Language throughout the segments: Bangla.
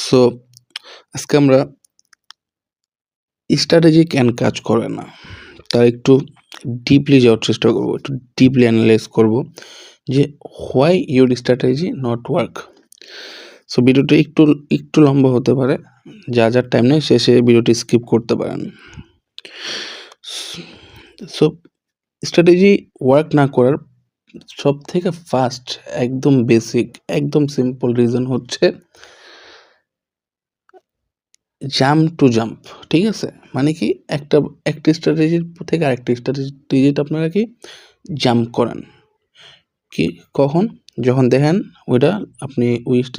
সো আজকে আমরা স্ট্র্যাটেজি কেন কাজ করে না তার একটু ডিপলি যাওয়ার চেষ্টা করব, একটু ডিপলি অ্যানালাইজ করব যে why your strategy not work. So ভিডিওটি একটু লম্বা হতে পারে, যার টাইম নেই শেষে ভিডিওটি স্কিপ করতে পারেন। সো স্ট্র্যাটেজি ওয়ার্ক না করার সব থেকে ফার্স্ট, একদম বেসিক, একদম সিম্পল রিজন হচ্ছে জাম্প টু জাম্প। ঠিক আছে, মানে কি একটা স্ট্র্যাটেজির থেকে আরেকটা স্ট্র্যাটেজিতে আপনারা কি জাম্প করেন কি কখন, যখন দেখেন ওইটা আপনি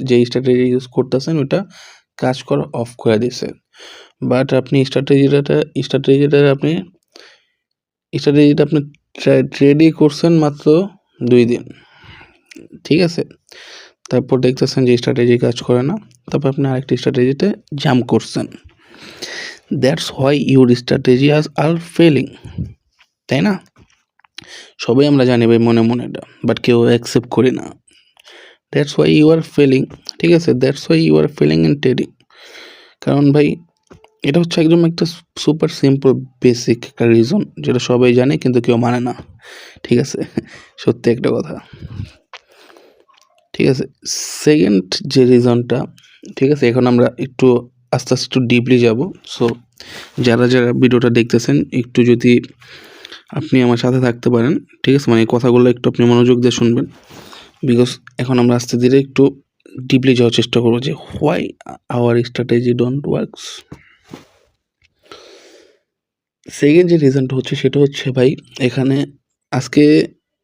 যে স্ট্র্যাটেজি ইউজ করতেছেন ওইটা কাজ করা অফ করে দিয়েছে, বাট আপনি স্ট্র্যাটেজিটা আপনি ট্রেডই করছেন মাত্র 2 দিন। ঠিক আছে, তারপর দেখতেছেন যে স্ট্র্যাটেজি কাজ করে না, তারপর আপনি আরেকটি স্ট্র্যাটেজিতে জাম্প করছেন। That's why your strategy are failing, তাই না? সবাই আমরা জানি ভাই মনে মনে এটা, বাট কেউ অ্যাকসেপ্ট করি না। That's why you are failing. ঠিক আছে, that's why you are failing in trading. কারণ ভাই এটা হচ্ছে একদম একটা সুপার সিম্পল বেসিক একটা রিজন, যেটা সবাই জানে কিন্তু কেউ মানে না। ঠিক আছে, সত্যি একটা কথা। ঠিক আছে, সেকেন্ড যে রিজনটা, ঠিক আছে, এখন আমরা একটু আস্তে আস্তে একটু ডিপলি যাব। সো যারা ভিডিওটা দেখতেছেন একটু যদি আপনি আমার সাথে থাকতে পারেন, ঠিক আছে, মানে কথাগুলো একটু আপনি মনোযোগ দিয়ে শুনবেন, বিকজ এখন আমরা আস্তে ধীরে একটু ডিপলি যাওয়ার চেষ্টা করবো যে why our strategy don't works. Second যে রিজনটা হচ্ছে সেটা হচ্ছে ভাই, এখানে আজকে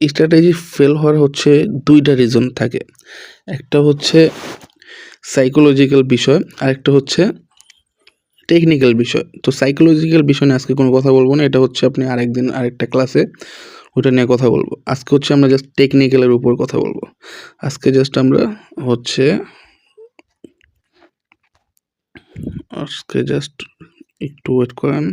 স্ট্র্যাটেজি ফেল হওয়ার হচ্ছে 2টা রিজন থাকে। একটা হচ্ছে সাইকোলজিক্যাল বিষয়, আরেকটা হচ্ছে টেকনিক্যাল বিষয়। তো সাইকোলজিক্যাল বিষয় নিয়ে আজকে কোনো কথা বলবো না, এটা হচ্ছে আপনি আরেকদিন আরেকটা ক্লাসে ওটা নিয়ে কথা বলবো। আজকে হচ্ছে আমরা জাস্ট টেকনিক্যালের উপর কথা বলবো। আজকে জাস্ট আমরা হচ্ছে একটু ওয়েট করেন।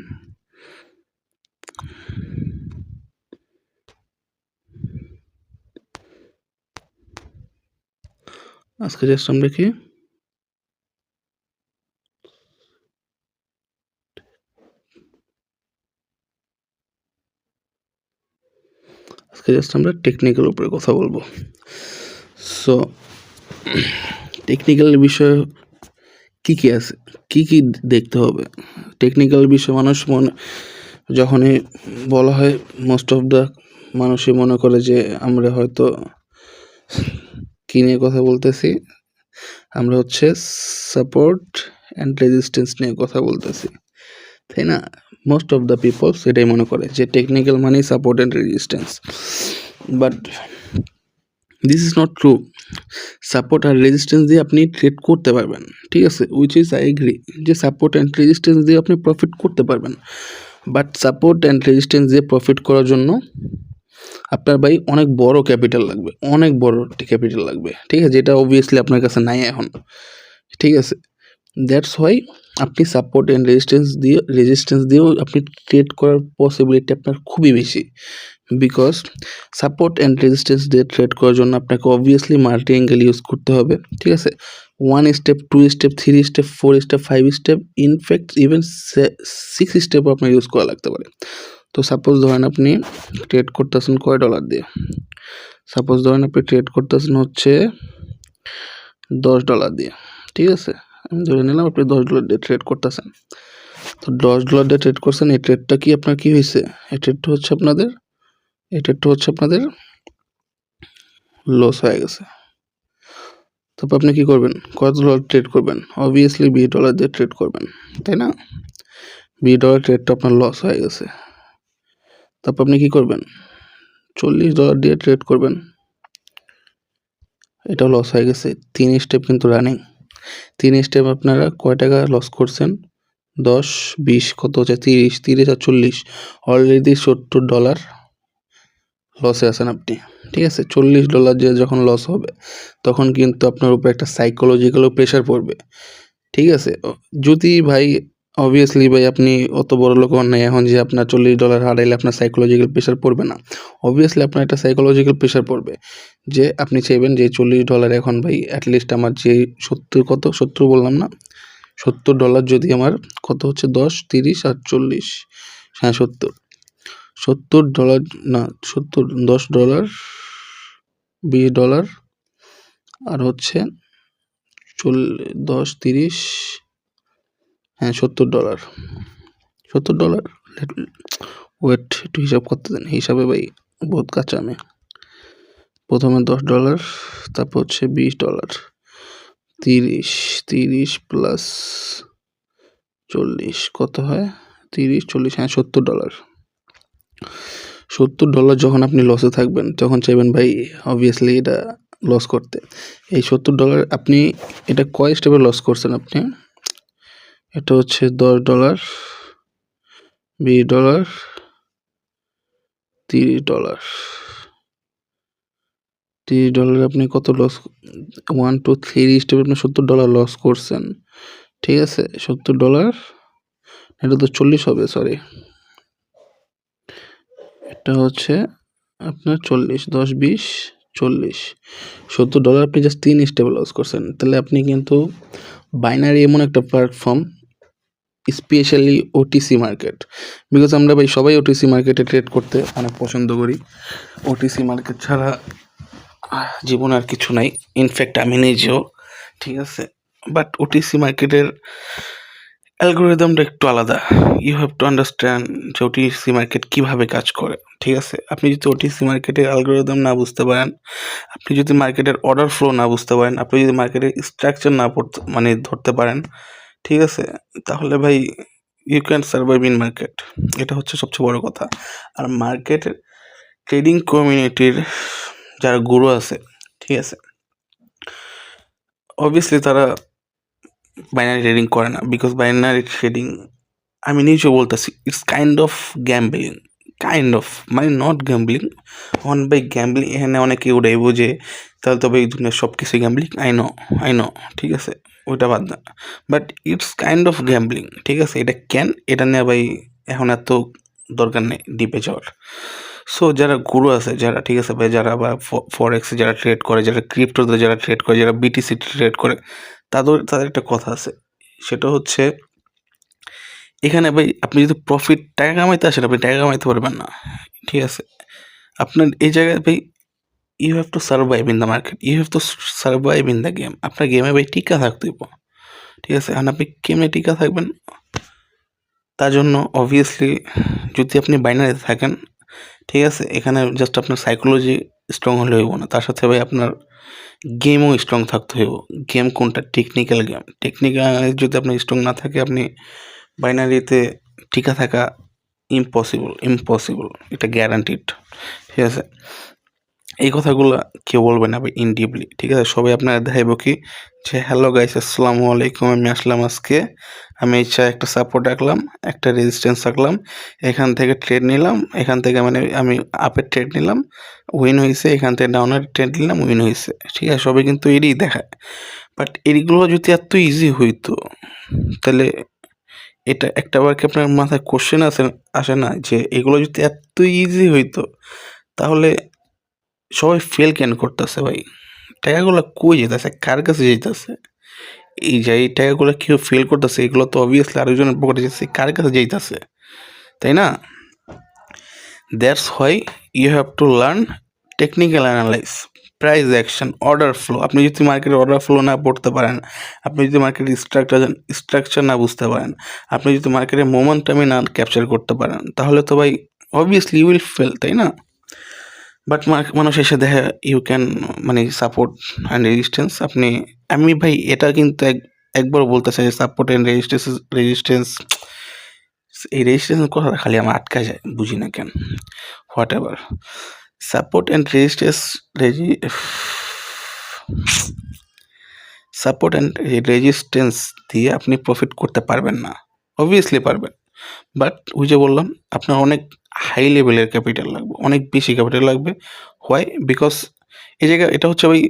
আজকে জাস্ট আমরা কি আমরা টেকনিক্যাল উপরে কথা বলবো। সো টেকনিক্যাল বিষয় কি আছে, কি দেখতে হবে টেকনিক্যাল বিষয়। মানুষ যখনই বলা হয়, মোস্ট অফ দ্য মানুষই মনে করে যে আমরা হয়তো কি নিয়ে কথা বলতেছি, আমরা হচ্ছে সাপোর্ট অ্যান্ড রেজিস্ট্যান্স নিয়ে কথা বলতেছি, তাই না? মোস্ট অফ দ্য পিপল সেটাই মনে করে যে টেকনিক্যাল মানে support and resistance, but this is not true. Support আর রেজিস্ট্যান্স দিয়ে আপনি ট্রেড করতে পারবেন, ঠিক আছে, উইচ ইজ আই এগ্রি যে সাপোর্ট অ্যান্ড রেজিস্ট্যান্স দিয়ে আপনি প্রফিট করতে পারবেন, বাট সাপোর্ট অ্যান্ড রেজিস্ট্যান্স দিয়ে প্রফিট করার জন্য আপনার ভাই অনেক বড় ক্যাপিটাল লাগবে, অনেক বড় ক্যাপিটাল লাগবে, ঠিক আছে, যেটা অবভিয়াসলি আপনার কাছে নাই এখন। ঠিক আছে, দ্যাটস হোয়াই আপনি সাপোর্ট অ্যান্ড রেজিস্ট্যান্স দিয়েও আপনি ট্রেড করার পসিবিলিটি আপনার খুবই বেশি, বিকজ সাপোর্ট অ্যান্ড রেজিস্ট্যান্স দিয়ে ট্রেড করার জন্য আপনাকে অবভিয়াসলি মাল্টি অ্যাঙ্গেল ইউজ করতে হবে। ঠিক আছে, 1 step, 2 step, 3 step, 4 step, 5 step, in fact even 6 স্টেপও আপনার ইউজ করা লাগতে পারে। তো সাপোজ ধরেন আপনি ট্রেড করতেছেন কয় ডলার দিয়ে, সাপোজ ধরেন আপনি ট্রেড করতেছেন হচ্ছে $10 দিয়ে। ঠিক আছে, আমি ধরে নিলাম আপনি $10 দিয়ে ট্রেড করতেছেন। তো $10 দিয়ে ট্রেড করছেন, এই ট্রেডটা কি আপনার কি হয়েছে, এই ট্রেডটা হচ্ছে আপনাদের লস হয়ে গেছে। তারপর আপনি কি করবেন, কত ডলার ট্রেড করবেন? অবভিয়াসলি $20 দিয়ে ট্রেড করবেন, তাই না? $20 ট্রেডটা আপনার লস হয়ে গেছে। তারপর আপনি কি করবেন, $40 দিয়ে ট্রেড করবেন, এটা লস হয়ে গেছে। 3 স্টেপ কিন্তু রানিং, 3 স্টেপ আপনারা কয় টাকা লস করছেন? 10, 20, কত হচ্ছে 30 আর 40, অলরেডি $70 লসে আছেন আপনি। ঠিক আছে, $40 দিয়ে যখন লস হবে তখন কিন্তু আপনার উপর একটা সাইকোলজিক্যাল প্রেশার পড়বে। ঠিক আছে, যদি ভাই অবভিয়াসলি ভাই আপনি অত বড় লোক হন নাই এখন যে আপনার $40 হারাইলে আপনার সাইকোলজিক্যাল প্রেশার পড়বে না। অবভিয়াসলি আপনার একটা সাইকোলজিক্যাল প্রেশার পড়বে যে আপনি চাইবেন যে $40 এখন ভাই অ্যাটলিস্ট আমার যে 70 বললাম না, $70 যদি আমার কত হচ্ছে 10, 30 আর 40, হ্যাঁ 70 না 10 $, $20 আর হচ্ছে 10, 30, হ্যাঁ $70 ওয়েট একটু হিসাব করতে দেন, হিসাবে ভাই বহুত কাঁচা আমি। প্রথমে $10, তারপর হচ্ছে $20, 30 প্লাস 40 কত হয়, 30, 40, হ্যাঁ $70। $70 যখন আপনি লসে থাকবেন তখন চাইবেন ভাই অবভিয়াসলি এটা লস করতে। এই $70 আপনি এটা কয় স্টেপে লস করছেন আপনি? এটা হচ্ছে $10, $20, $30, $30 আপনি কত লস, 1 2 3 স্টেপে আপনি $70 লস করছেন, ঠিক আছে। $70 এটা তো 40 হবে, সরি এটা হচ্ছে আপনার 40, 10, 20, 40, $70 আপনি জাস্ট 3 স্টেপে লস করছেন। তাহলে আপনি কিন্তু বাইনারি এমন একটা platform, specially OTC market, because আমরা ভাই সবাই ওটিসি মার্কেটে ট্রেড করতে অনেক পছন্দ করি। ওটিসি মার্কেট ছাড়া জীবন আর কিছু নাই, ইনফ্যাক্ট আমি নিজেও, ঠিক আছে। বাট ওটিসি মার্কেটের অ্যালগোরিদমটা একটু আলাদা। ইউ হ্যাভ টু আন্ডারস্ট্যান্ড যে ওটিসি মার্কেট কীভাবে কাজ করে, ঠিক আছে। আপনি যদি ওটিসি মার্কেটের অ্যালগোরিদম না বুঝতে পারেন, আপনি যদি মার্কেটের অর্ডার ফ্লো না বুঝতে পারেন, আপনি যদি মার্কেটের স্ট্রাকচার না ধরতে পারেন, ঠিক আছে, তাহলে ভাই you can survive in market. এটা হচ্ছে সবচেয়ে বড় কথা। আর মার্কেটের ট্রেডিং কমিউনিটির যারা গুরু আছে, ঠিক আছে, অবভিয়াসলি তারা বাইনারি ট্রেডিং করে না, বিকজ বাইনারি ট্রেডিং আমি নিজেও বলতেছি ইটস কাইন্ড অফ গ্যাম্বলিং, মানে নট গ্যাম্বলিং, বাই গ্যাম্বলিং এখানে অনেকে উড়াইব যে তাহলে তবে এই দুনিয়ার সব কিছু গ্যাম্বলিং, আই নো, ঠিক আছে, ওইটা বাদ না, but it's kind of gambling, ঠিক আছে। এটা নিয়ে ভাই এখন এত দরকার নেই ডিপে যাওয়ার। সো যারা গুরু আছে, যারা, ঠিক আছে ভাই, যারা বা ফরেক্সে যারা ট্রেড করে, যারা ক্রিপ্টোতে যারা ট্রেড করে, যারা বিটিসি ট্রেড করে, তাদের একটা কথা আছে, সেটা হচ্ছে এখানে ভাই আপনি যদি টাকা কামাইতে আসেন, আপনি টাকা কামাইতে পারবেন না, ঠিক আছে। আপনার এই জায়গায় ভাই you have to survive in the market, you have to survive in the game. আপনার গেমে ভাই টিকা থাকতে হইব, ঠিক আছে। এখন আপনি গেমে টিকা থাকবেন, তার জন্য অবভিয়াসলি যদি আপনি বাইনারিতে থাকেন, ঠিক আছে, এখানে জাস্ট আপনার সাইকোলজি স্ট্রং হলে হইব না, তার সাথে ভাই আপনার গেমও স্ট্রং থাকতে হইব। গেম কোনটা? Technical game. টেকনিক্যাল যদি আপনার স্ট্রং না থাকে, আপনি বাইনারিতে টিকা থাকা ইম্পসিবল, এটা গ্যারান্টিড, ঠিক আছে। এই কথাগুলো কেউ বলবে না ভাই ইন ডিপলি, ঠিক আছে। সবাই আপনারা দেখাইব কি যে হ্যালো গাইস, আসসালামু আলাইকুম, আমি আসলাম আজকে, আমি ইচ্ছা একটা সাপোর্ট রাখলাম, একটা রেজিস্ট্যান্স রাখলাম, এখান থেকে ট্রেড নিলাম, এখান থেকে মানে আমি আপের ট্রেড নিলাম, উইন হয়েছে, এখান থেকে ডাউনের ট্রেড নিলাম, উইন হয়েছে, ঠিক আছে। সবাই কিন্তু এরই দেখায়, বাট এইগুলো যদি এত ইজি হইতো তাহলে এটা একটাবার কি আপনার মাথায় কোশ্চেন আসে না যে এগুলো যদি এত ইজি হইতো তাহলে সবাই ফেল কেন করতেছে ভাই? টাকাগুলো কই যেতেছে, কার কাছে যেতেছে? এই যে এই টাকাগুলো কেউ ফেল করতেছে, এগুলো তো অবভিয়াসলি আরেকজনের পকেটে যাচ্ছে, কার কাছে যেতেছে, তাই না? That's why you have to learn technical analysis, price action, order flow. আপনি যদি মার্কেটের অর্ডার ফ্লো না পড়তে পারেন, আপনি যদি মার্কেটের স্ট্রাকচার না বুঝতে পারেন, আপনি যদি মার্কেটের মোমেন্টামই না ক্যাপচার করতে পারেন, তাহলে তো ভাই অবভিয়াসলি ইউ উইল ফেল, তাই না? বাট মানুষ এসে দেখে ইউ ক্যান, মানে সাপোর্ট অ্যান্ড রেজিস্ট্যান্স। আমি ভাই এটা কিন্তু একবার বলতে চাই যে সাপোর্ট অ্যান্ড রেজিস্ট্যান্স, এই রেজিস্ট্যান্সের কথাটা খালি আমার আটকা যায়, বুঝি না কেন। What ever, support and resistance দিয়ে আপনি প্রফিট করতে পারবেন না, অবভিয়াসলি পারবেন, বাট ওই যে বললাম আপনার অনেক হাই লেভেলের ক্যাপিটাল লাগবে, অনেক বেশি ক্যাপিটাল লাগবে। হোয়াই? বিকজ এই জায়গায় এটা হচ্ছে ভাই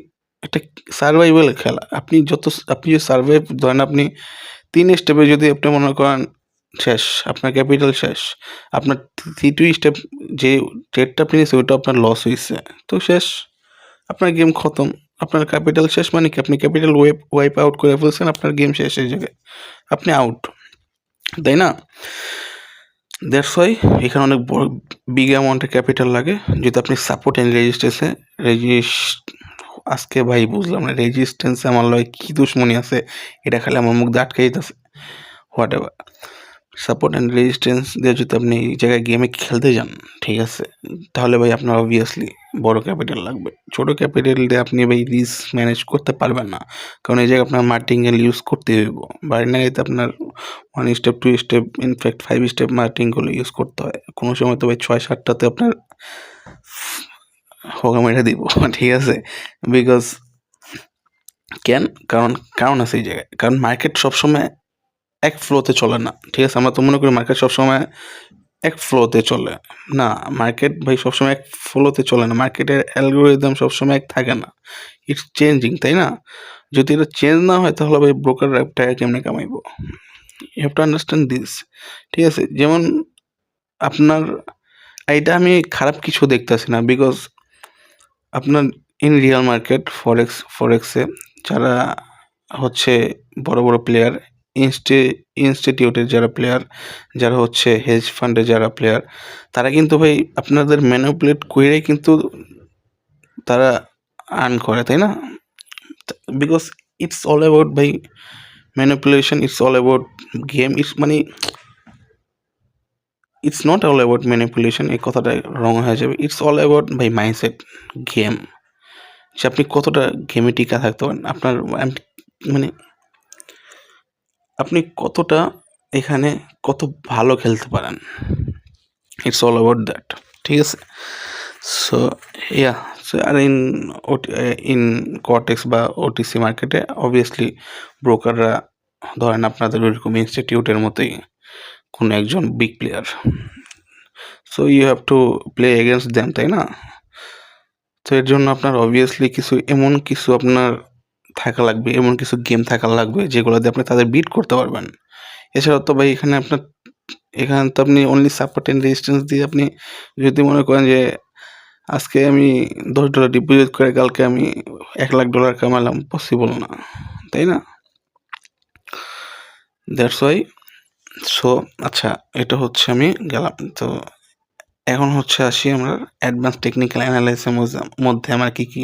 একটা সার্ভাইভাল খেলা। আপনি যদি সার্ভাইভ, ধরেন আপনি 3 স্টেপে যদি আপনি মনে করেন শেষ, আপনার ক্যাপিটাল শেষ। আপনার 3 স্টেপ যে ট্রেডটা আপনি নিয়েছেন ওইটা আপনার লস হইছে। তো শেষ। আপনার গেম খতম। আপনার ক্যাপিটাল শেষ মানে কি আপনি ক্যাপিটাল ওয়াইপ আউট করে ফেলছেন, আপনার গেম শেষ এই জায়গায়। আপনি আউট। তাই না? দ্যাটস ওয়াই এখানে অনেক বড় বিগ অ্যামাউন্টের ক্যাপিটাল লাগে। যদি আপনি সাপোর্ট অ্যান্ড রেজিস আজকে ভাই বুঝলাম না রেজিস্ট্যান্সে আমার লগে কি দুশ্মনী আছে, এটা খালি আমার মুখ দিয়ে আটকে দিতেছে। What ever. Support and resistance দিয়ে যদি আপনি এই জায়গায় গেমে খেলতে যান, ঠিক আছে? তাহলে ভাই আপনার অবভিয়াসলি বড় ক্যাপিটাল লাগবে। ছোট ক্যাপিটাল দিয়ে আপনি ভাই রিস্ক ম্যানেজ করতে পারবেন না। কারণ এই জায়গায় আপনার মার্টিঙ্গেল ইউজ করতে হইব। বাইনারিতে আপনার 1 স্টেপ, 2 স্টেপ, ইনফ্যাক্ট 5 স্টেপ মার্টিঙ্গগুলো ইউজ করতে হয়। কোনো সময় তো ভাই 6-7টাতে আপনার হোগা মেরে দিব। ঠিক আছে? বিকজ কেন? কারণ আছে এই জায়গায়। কারণ মার্কেট সবসময় এক ফ্লোতে চলে না। ঠিক আছে? আমরা তো মনে করি মার্কেট সবসময় এক ফ্লোতে চলে। না, মার্কেট ভাই সবসময় এক ফ্লোতে চলে না। মার্কেটের অ্যালগরিদম সবসময় এক থাকে না। ইটস চেঞ্জিং, তাই না? যদি এটা চেঞ্জ না হয় তাহলে ভাই ব্রোকাররা টাকা কেমনে কামাইবো? You have to understand this. ঠিক আছে? যেমন আপনার এইটা আমি খারাপ কিছু দেখতেছি না বিকজ আপনার ইন রিয়াল মার্কেট ফরেক্সে যারা হচ্ছে বড় প্লেয়ার, ইনস্টিটিউটের যারা প্লেয়ার, যারা হচ্ছে হেজ ফান্ডের যারা প্লেয়ার, তারা কিন্তু ভাই আপনাদের ম্যানিপুলেট কইরাই কিন্তু তারা আর্ন করে, তাই না? বিকজ ইটস অল অ্যাবাউট ভাই manipulation, it's all about game, it's not all about manipulation, এই কথাটা রং হয়ে যাবে। ইটস অল অ্যাবাউট ভাই মাইন্ডসেট, গেম, যে আপনি কতটা গেমে টিকা থাকতে পারেন। আপনার মানে আপনি কতটা এখানে কত ভালো খেলতে পারেন। It's all about that. ঠিক আছে? সো ইয়া, সো আর ইন কটেক্স বা ওটিসি মার্কেটে অবভিয়াসলি ব্রোকাররা ধরেন আপনাদের ওইরকম ইনস্টিটিউটের মতোই কোনো একজন big player. So you have to play against them, তাই না? তো এর জন্য আপনার অবভিয়াসলি এমন কিছু আপনার থাকা লাগবে, এমন কিছু গেম থাকা লাগবে যেগুলো দিয়ে আপনি তাদের বিট করতে পারবেন। এছাড়াও তো ভাই এখানে তো আপনি অনলি সাপোর্ট অ্যান্ড রেজিস্ট্যান্স দিয়ে আপনি যদি মনে করেন যে আজকে আমি $10 ডিপোজিট করে কালকে আমি $1,00,000 কামালাম, পসিবল না, তাই না? That's why. সো আচ্ছা, এটা হচ্ছে আমি গেলাম। তো এখন হচ্ছে আসি আমরা অ্যাডভান্স টেকনিক্যাল অ্যানালাইসিসের মধ্যে আমার কী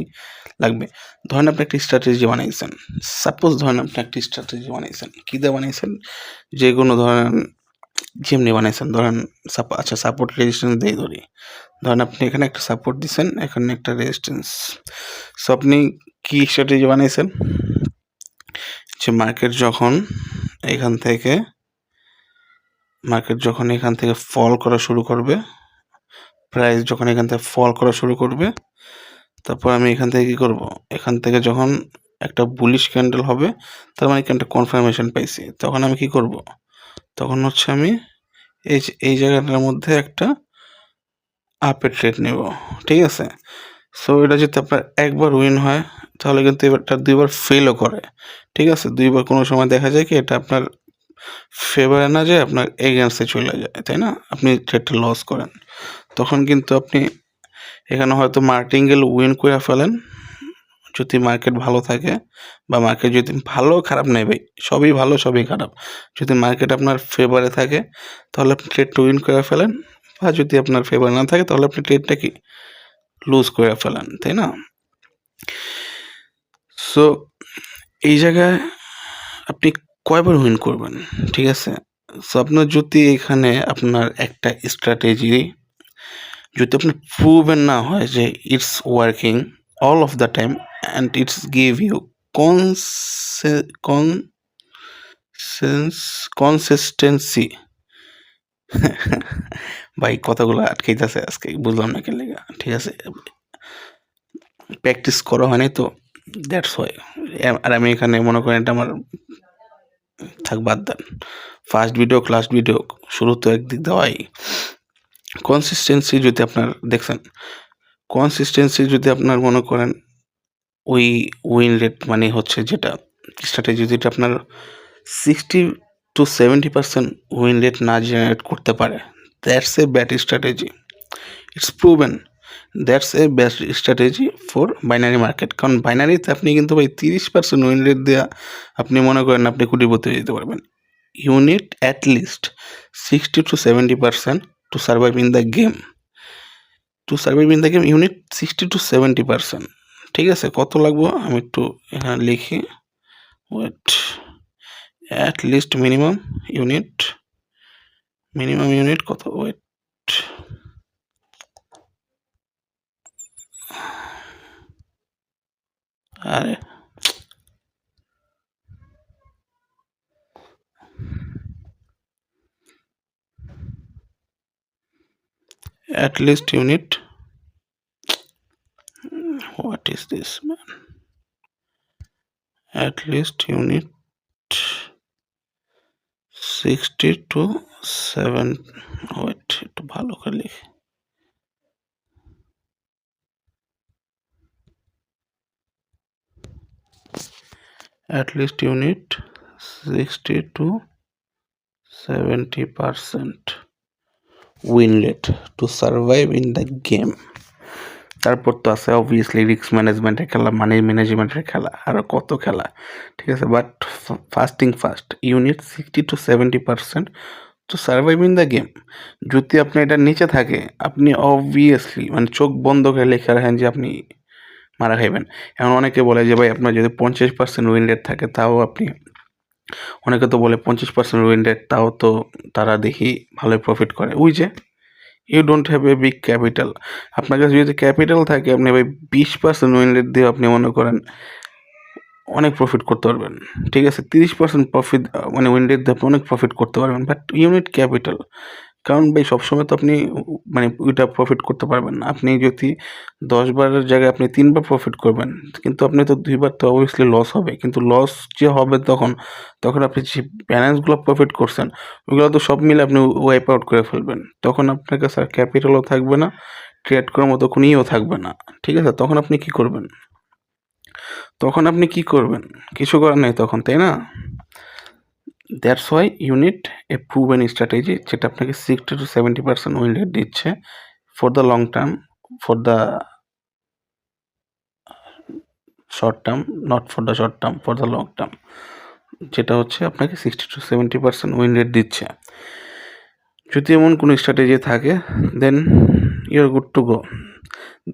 লাগবে। ধরেন আপনি একটা স্ট্র্যাটেজি বানাইছেন। সাপোজ ধরেন আপনি একটি স্ট্র্যাটেজি বানাইছেন। কী দিয়ে বানাইছেন? যেকোনো ধরেন যেমনি বানাইছেন, ধরেন আচ্ছা সাপোর্ট রেজিস্ট্যান্স দিয়েই ধরি। ধরেন আপনি এখানে একটা সাপোর্ট দিছেন, এখানে একটা রেজিস্ট্যান্স। সো আপনি কী স্ট্র্যাটেজি বানাইছেন? যে মার্কেট যখন এখান থেকে ফল করা শুরু করবে, প্রাইস যখন এখান থেকে ফল করা শুরু করবে, তারপর আমি এখান থেকে কী করব? এখান থেকে যখন একটা বুলিশ ক্যান্ডেল হবে, তার মানে কি একটা কনফার্মেশন পাইছি, তখন আমি কী করব? তখন হচ্ছে আমি এই জায়গাটার মধ্যে একটা আপের ট্রেড নেব। ঠিক আছে? সো এটা যদি আপনার একবার উইন হয় তাহলে কিন্তু এটা 2বার ফেলও করে। ঠিক আছে? 2বার কোনো সময় দেখা যায় কি এটা আপনার ফেভারে না যায়, আপনার এগেইনস্টে চলে যায়, তাই না? আপনি ট্রেডটা লস করেন। তখন কিন্তু আপনি এখানে হয়তো মার্টিঙ্গেল উইন করে ফেলেন যদি মার্কেট ভালো থাকে, বা মার্কেট যদি ভালো খারাপ নেই ভাই, সবই ভালো সবই খারাপ। যদি মার্কেট আপনার ফেভারে থাকে তাহলে আপনি ট্রেডটা উইন করে ফেলেন, বা যদি আপনার ফেভার না থাকে তাহলে আপনি ট্রেডটা কি লুজ করে ফেলেন, তাই না? সো এই জায়গায় আপনি কয়বার উইন করবেন? ঠিক আছে? সো আপনার যদি এখানে আপনার একটা স্ট্র্যাটেজি যদি আপনার প্রুভেন না হয় যে it's working all of the time and it's give you consistency ভাই কথাগুলো আটকাইতেছে আজকে, বুঝলাম না কেন লেগা। ঠিক আছে? প্র্যাকটিস করা হয়নি তো, দ্যাটস ওয়াই। আর আমি এখানে মনে করেন এটা আমার থাক, বাদ দেন। ফার্স্ট ভিডিও লাস্ট ভিডিও শুরু তো একদিক দেওয়াই। কনসিস্টেন্সি যদি আপনার দেখছেন, কনসিস্টেন্সি যদি আপনার মনে করেন ওই উইন রেট মানে হচ্ছে যেটা স্ট্র্যাটেজি যেটা আপনার 60-70% উইন রেট না জেনারেট করতে পারে, that's a bad strategy. It's proven that's a best strategy for binary market. কারণ বাইনারিতে আপনি কিন্তু ভাই 30% উইন রেট দেওয়া আপনি মনে করেন আপনি কোটিপতি হয়ে যেতে পারবেন। You need at least 60-70% to survive in the game. To survive in the game you need 60-70%। ঠিক আছে, কত লাগবো আমি একটু এখানে লিখি। Wait, at least minimum unit কত? ওয়েট, আরে at least unit, what is this man, at least unit 60-7, wait একটু ভালো করে লিখি। at least unit 60-70% win rate to survive in the game। তারপর তো আছে অবভিয়াসলি রিস্ক ম্যানেজমেন্টের খেলা, মানি ম্যানেজমেন্টের খেলা, আরও কত খেলা, ঠিক আছে। But first unit 60-70% to survive in the game. যদি আপনি এটার নিচে থাকে আপনি অবভিয়াসলি মানে চোখ বন্ধ করে লেখা রাখেন যে আপনি মারা খাইবেন। এখন অনেকে বলে যে ভাই আপনার যদি 50% উইন রেট থাকে তাও আপনি, অনেকে তো বলে 50% উইন রেট তাও তো তারা দেখি ভালোই প্রফিট করে। ওই যে you don't have a big capital. আপনার কাছে যদি ক্যাপিটাল থাকে আপনি ভাই 20% উইন রেট দিয়ে আপনি মনে করেন অনেক প্রফিট করতে পারবেন, ঠিক আছে। 30% প্রফিট মানে উইন রেট দিয়ে আপনি অনেক প্রফিট করতে পারবেন, বাট ইউনিট ক্যাপিটাল। কারণ ভাই সবসময় তো আপনি মানে ওইটা প্রফিট করতে পারবেন না। আপনি যদি 10 বারের জায়গায় আপনি 3 বার প্রফিট করবেন, কিন্তু আপনি তো 2 বার তো অবভিয়াসলি লস হবে। কিন্তু লস যে হবে তখন আপনি যে ব্যালেন্সগুলো প্রফিট করছেন ওইগুলো তো সব মিলে আপনি ওয়াইপ আউট করে ফেলবেন। তখন আপনার কাছে আর ক্যাপিটালও থাকবে না, ট্রেড করার মতো কোনো ইয়েও থাকবে না, ঠিক আছে। তখন আপনি কি করবেন? কিছু করার নেই তখন, তাই না? That's why unit A proven strategy যেটা আপনাকে 60-70% উইন রেট দিচ্ছে for the long term, for the short term, not for the short term, for the long term, যেটা হচ্ছে আপনাকে 60-70% উইন রেট দিচ্ছে। যদি এমন কোনো স্ট্র্যাটেজি থাকে then you are good to go.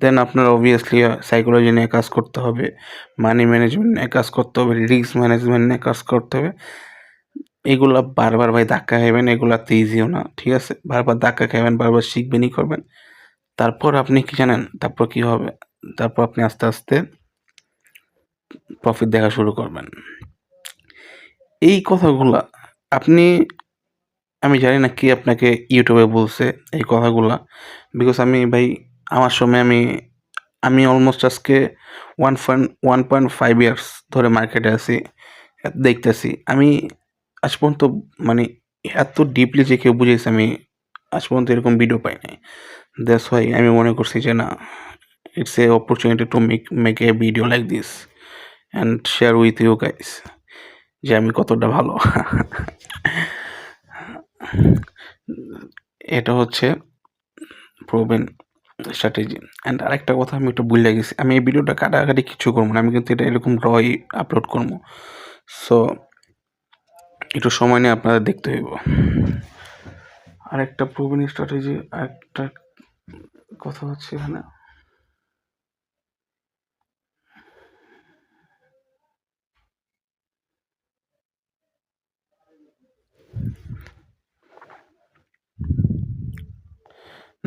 Then আপনার অবভিয়াসলি সাইকোলজি নিয়ে কাজ করতে হবে, মানি ম্যানেজমেন্ট নিয়ে কাজ করতে হবে, রিস্ক ম্যানেজমেন্ট নিয়ে কাজ করতে হবে। এগুলা বারবার ভাই ধাক্কা খাইবেন, এগুলা তো ইজিও না, ঠিক আছে। বারবার ধাক্কা খাইবেন, বারবার শিখবেনই করবেন। তারপর আপনি কি জানেন তারপর কি হবে? তারপর আপনি আস্তে আস্তে প্রফিট দেখা শুরু করবেন। এই কথাগুলা আপনি, আমি জানি না কে আপনাকে ইউটিউবে বলছে এই কথাগুলা, বিকজ আমি ভাই আমার সময় আমি অলমোস্ট আজকে 1.5 ইয়ার্স ধরে মার্কেটে আছি, দেখতেছি। আমি আজ পর্যন্ত মানে এত ডিপলি যে কেউ বুঝেছে আমি আজ পর্যন্ত এরকম ভিডিও পাই নাই। দ্যাটস ওয়াই আমি মনে করছি যে না, it's a opportunity to make a video like this and share with you guys যে আমি কতটা ভালো। এটা হচ্ছে প্রুভেন স্ট্র্যাটেজি। অ্যান্ড আরেকটা কথা আমি একটু ভুলে গেছি, আমি এই ভিডিওটা কাটাকাটি কিছু করবো না, আমি কিন্তু এটা এরকম রই আপলোড করবো। সো একটু সময় নিয়ে আপনাদের দেখতে হইব। আরেকটা প্রুভেন স্ট্র্যাটেজি, আরেকটা কথা হচ্ছে এখানে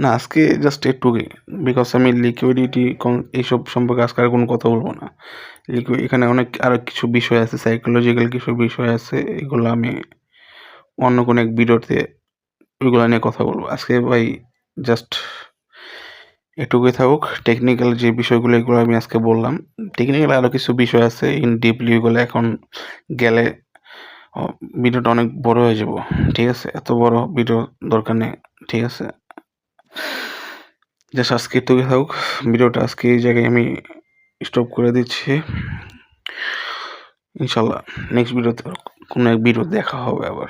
না, আজকে জাস্ট এটুকুই, বিকজ আমি লিকুইডিটি এইসব সম্পর্কে আজকে আর কোনো কথা বলবো না। এখানে অনেক আরও কিছু বিষয় আছে, সাইকোলজিক্যাল কিছু বিষয় আছে, এগুলো আমি অন্য কোনো এক ভিডিওতে ওইগুলো নিয়ে কথা বলবো। আজকে ভাই জাস্ট এটুকুই থাকুক। টেকনিক্যাল যে বিষয়গুলো এগুলো আমি আজকে বললাম, টেকনিক্যাল আরও কিছু বিষয় আছে ইন ডিপলি, ওইগুলো এখন গেলে ভিডিওটা অনেক বড় হয়ে যাব, ঠিক আছে। এত বড় ভিডিও দরকার নেই, ঠিক আছে। জাস্ট আজকে এটুকুই থাকুক ভিডিওটা, আজকে এই জায়গায় আমি স্টপ করে দিচ্ছি। ইনশাল্লাহ নেক্সট ভিডিওতে কোনো এক ভিডিও দেখা হবে আবার।